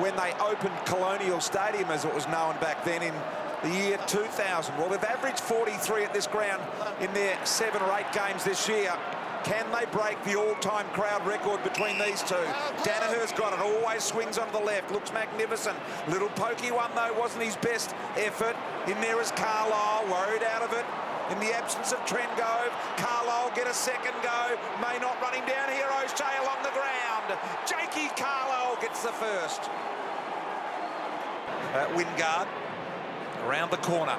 when they opened Colonial Stadium, as it was known back then in the year 2000. Well, they've averaged 43 at this ground in their 7 or 8 games this year. Can they break the all-time crowd record between these two? Danaher's got it, always swings onto the left, looks magnificent. Little pokey one, though, wasn't his best effort. In there is Carlisle, worried out of it. In the absence of Trengove, Carlisle get a second go. May not run him down here, O'Shea along the ground. Jakey Carlisle gets the first. Wingard, around the corner.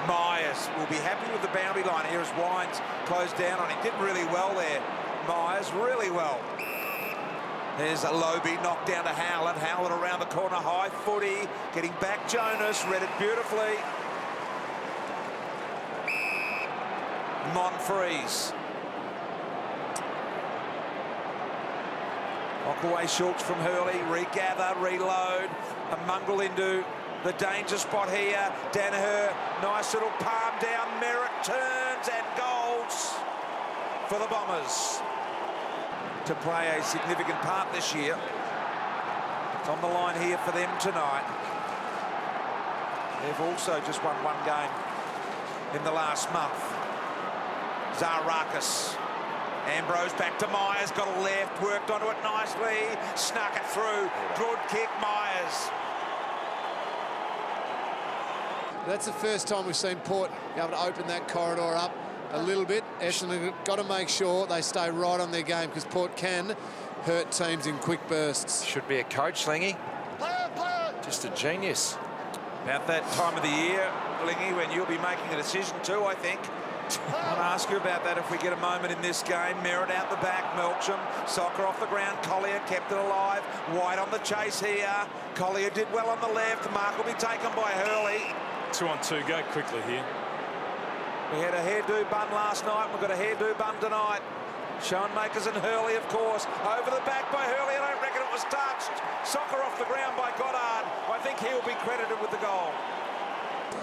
Myers will be happy with the boundary line here as Wines closed down on him. Did really well there, Myers, really well. There's a Lobe knocked down to Howlett. Howlett around the corner, high footy. Getting back Jonas, read it beautifully. Monfries. Knock away Schultz from Hurley. Regather, reload. A Mungle into the danger spot here. Danaher, nice little palm down. Merritt turns and goals for the Bombers to play a significant part this year. It's on the line here for them tonight. They've also just won 1 game in the last month. Zarakis. Ambrose back to Myers, got a left, worked onto it nicely, snuck it through. Good kick, Myers. That's the first time we've seen Port be able to open that corridor up a little bit. Essendon have got to make sure they stay right on their game, because Port can hurt teams in quick bursts. Should be a coach, Lingy. Just a genius. About that time of the year, Lingy, when you'll be making a decision too, I think. I want to ask you about that if we get a moment in this game. Merritt out the back, Melksham, Soccer off the ground, Collier kept it alive. White on the chase here. Collier did well on the left. Mark will be taken by Hurley. 2-on-2, go quickly here. We had a hairdo bun last night. We've got a hairdo bun tonight. Schoenmakers and Hurley, of course. Over the back by Hurley. I don't reckon it was touched. Soccer off the ground by Goddard. I think he'll be credited with the goal.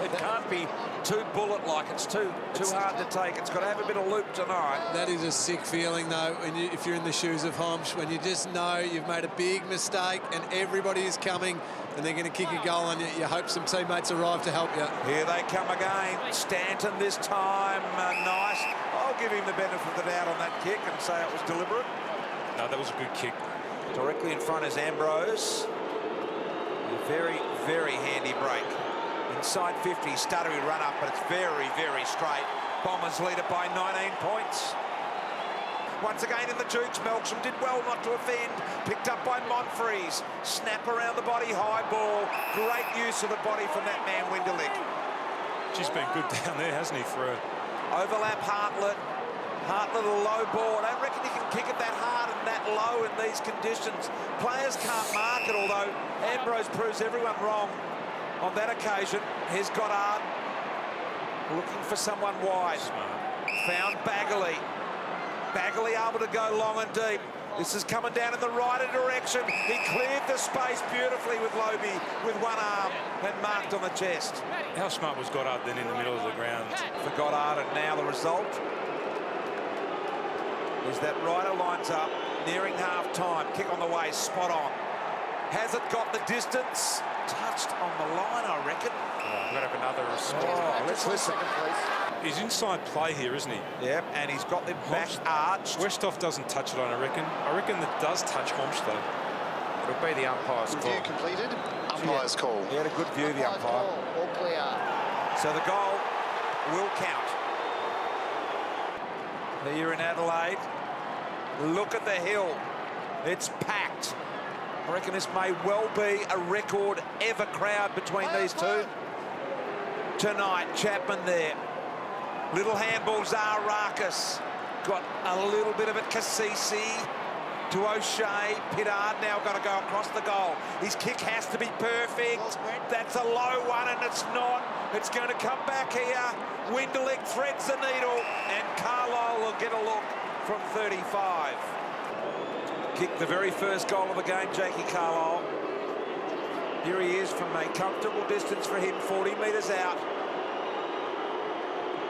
It can't be too bullet-like. It's too hard to take. It's got to have a bit of loop tonight. That is a sick feeling, though, when if you're in the shoes of Homsch, when you just know you've made a big mistake and everybody is coming and they're going to kick a goal and you hope some teammates arrive to help you. Here they come again. Stanton this time. Nice. I'll give him the benefit of the doubt on that kick and say it was deliberate. No, that was a good kick. Directly in front is Ambrose. A very, very handy break. Inside 50, stuttery run up, but it's very, very straight. Bombers lead it by 19 points. Once again in the Jukes, Melksham did well not to offend. Picked up by Monfries. Snap around the body, high ball. Great use of the body from that man, Winderlich. She's been good down there, hasn't he, for a... Overlap Hartlett. Hartlett a low ball. I don't reckon you can kick it that hard and that low in these conditions. Players can't mark it, although Ambrose proves everyone wrong. On that occasion, here's Goddard looking for someone wide. Found Bagley. Bagley able to go long and deep. This is coming down in the right direction. He cleared the space beautifully with Lobe with one arm and marked on the chest. How smart was Goddard then in the middle of the ground? For Goddard, and now the result is that Ryder lines up, nearing half-time. Kick on the way, spot on. Has it got the distance? Touched on the line, I reckon. We've got to have another response. Oh, let's listen. He's inside play here, isn't he? Yep, and he's got the back arched. Westhoff doesn't touch it on, I reckon. I reckon that does touch Homsch, though. It'll be the umpire's call. Review completed. Umpire's call. He had a good view, the umpire. All clear. So the goal will count. Here in Adelaide, look at the hill. It's packed. I reckon this may well be a record ever crowd between these two. Tonight, Chapman there. Little handball, Zarakis. Got a little bit of it, Cassisi to O'Shea. Pittard now got to go across the goal. His kick has to be perfect. That's a low one, and it's not. It's going to come back here. Winderlich threads the needle, and Carlisle will get a look from 35. Kicked the very first goal of the game, Jakey Carlisle. Here he is from a comfortable distance for him, 40 metres out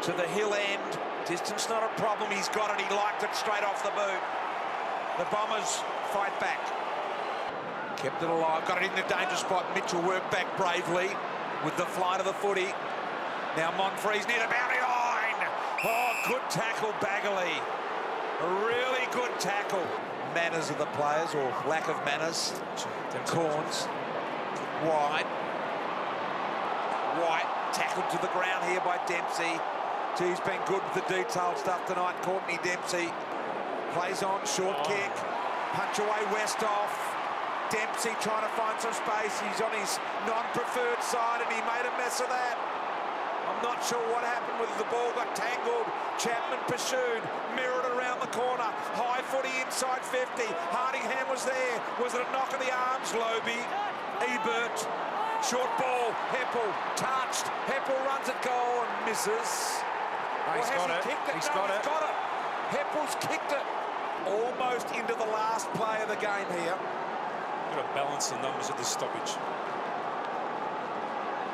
to the hill end. Distance not a problem. He's got it. He liked it straight off the boot. The Bombers fight back. Kept it alive, got it in the danger spot. Mitchell worked back bravely with the flight of the footy. Now Monfree's near the boundary line. Oh, good tackle, Bagley. A really good tackle. Manners of the players, or lack of manners. Corns. White tackled to the ground here by Dempsey. He's been good with the detailed stuff tonight, Courtney Dempsey. Plays on, short kick. Punch away Westhoff. Dempsey trying to find some space. He's on his non-preferred side and he made a mess of that. I'm not sure what happened with the ball got tangled. Chapman pursued, mirrored around the corner. High footy inside 50. Hardingham was there. Was it a knock of the arms? Lobe, Ebert, short ball. Heppel touched. Heppel runs at goal and misses. He's got it. He's got it. Heppel's kicked it. Almost into the last play of the game here. Got to balance the numbers of this stoppage.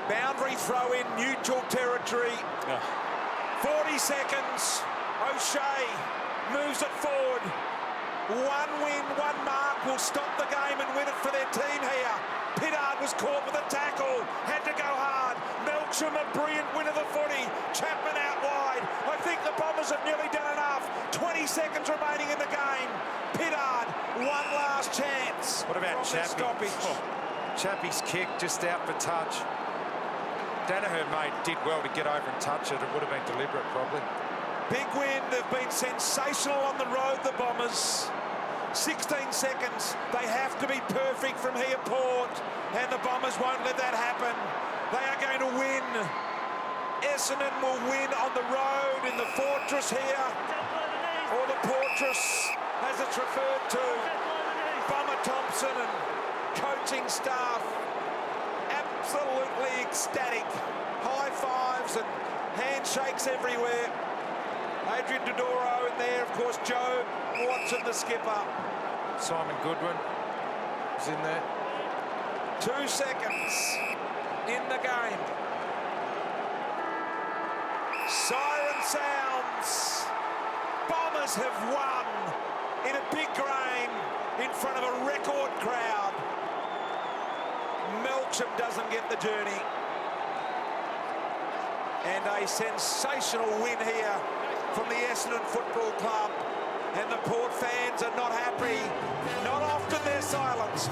Boundary throw in, neutral territory. 40 seconds. O'Shea moves it forward. One win, one mark will stop the game and win it for their team here. Pittard was caught with a tackle, had to go hard. Melksham, a brilliant win of the footy. Chapman out wide. I think the Bombers have nearly done enough. 20 seconds remaining in the game. Pittard, one last chance. What about Chappie? Chappie's kick just out for touch. Danaher did well to get over and touch it. It would have been deliberate, probably. Big win. They've been sensational on the road, the Bombers. 16 seconds. They have to be perfect from here, Port, and the Bombers won't let that happen. They are going to win. Essendon will win on the road in the Fortress here, or the Portress, as it's referred to. Bomber Thompson and coaching staff absolutely ecstatic. High fives and handshakes everywhere. Adrian Dodoro in there, of course, Joe Watson, the skipper. Simon Goodwin is in there. 2 seconds in the game. Siren sounds. Bombers have won in a big game in front of a record crowd. Melksham doesn't get the journey. And a sensational win here from the Essendon Football Club. And the Port fans are not happy. Not often they're silenced.